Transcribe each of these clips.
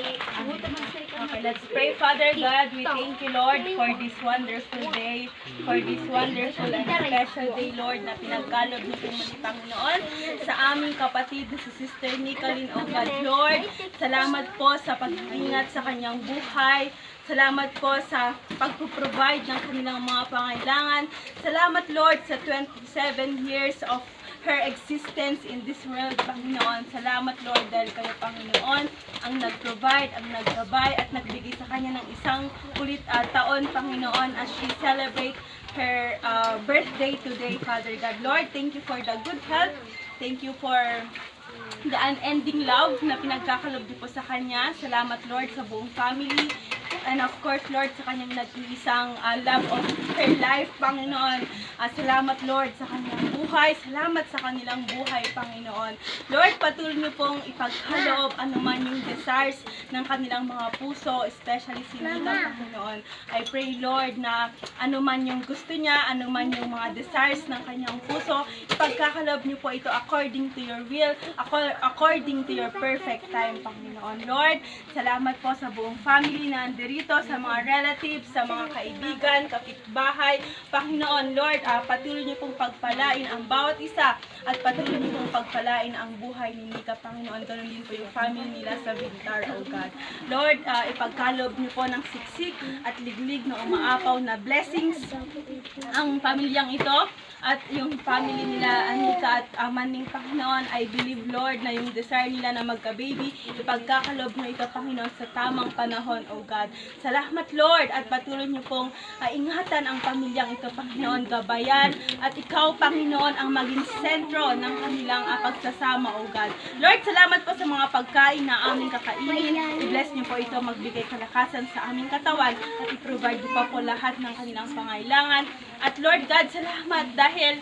Okay, let's pray. Father God, we thank you, Lord, for this wonderful day, for this wonderful and special day, Lord, na pinagkaloob niyo po muli, Panginoon, sa aming kapatid na si Sister Nicolene, O God, Lord. Salamat po sa pag-iingat sa kanyang buhay. Salamat po sa pag-provide ng kanilang mga pangailangan. Salamat, Lord, sa 27 years of her existence in this world, Panginoon. Salamat, Lord, dahil kayo, Panginoon, ang nag-provide, ang naggabay, at nagbigay sa kanya ng isang ulit taon, Panginoon, as she celebrate her birthday today, Father God. Lord, thank you for the good health. Thank you for the unending love na pinagkakalob niyo po sa kanya. Salamat, Lord, sa buong family. And of course, Lord, sa kanyang nag-iisang love of her life, Panginoon. Salamat, Lord, sa kanyang buhay. Salamat sa kanilang buhay, Panginoon. Lord, patuloy niyo pong ipagkaloob anuman yung desires ng kanilang mga puso, especially si Nika, Panginoon. I pray, Lord, na anuman yung gusto niya, anuman yung mga desires ng kanyang puso, ipagkakaloob niyo po ito according to your will, according to your perfect time, Panginoon. Lord, salamat po sa buong family na dito, sa mga relatives, sa mga kaibigan, kapitbahay. Panginoon, Lord, patuloy niyo pong pagpalain ang bawat isa at patuloy niyo pong pagpalain ang buhay ni Nika, Panginoon. Ganun din po yung family nila sa Victor, O God. Lord, ipagkalob niyo po ng siksik at liglig na umaapaw na blessings ang pamilyang ito at yung family nila, Nika at Maning, Panginoon. I believe, Lord, na yung desire nila na magka-baby, ipagkakalob niyo ito, Panginoon, sa tamang panahon, O God. Salamat, Lord, at patuloy niyo pong ingatan ang pamilyang ito, Panginoon, gabayan, at ikaw, Panginoon, ang maging sentro ng kanilang pagsasama, O God. Lord, salamat po sa mga pagkain na aming kakainin. I-bless niyo po ito, magbigay kalakasan sa aming katawan, at i-provide niyo pa po lahat ng kanilang pangailangan. At Lord God, salamat dahil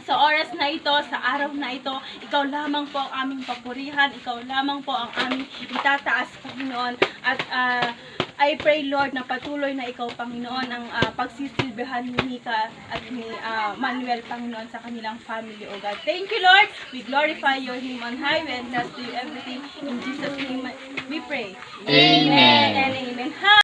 sa oras na ito, sa araw na ito, ikaw lamang po ang aming papurihan, ikaw lamang po ang aming itataas, Panginoon. At I pray, Lord, na patuloy na ikaw, Panginoon, ang pagsisilbihan ni Nika at ni Manuel, Panginoon, sa kanilang family, O God. Thank you, Lord. We glorify your name on high. We entrust to you everything. In Jesus' name we pray. Amen. And amen.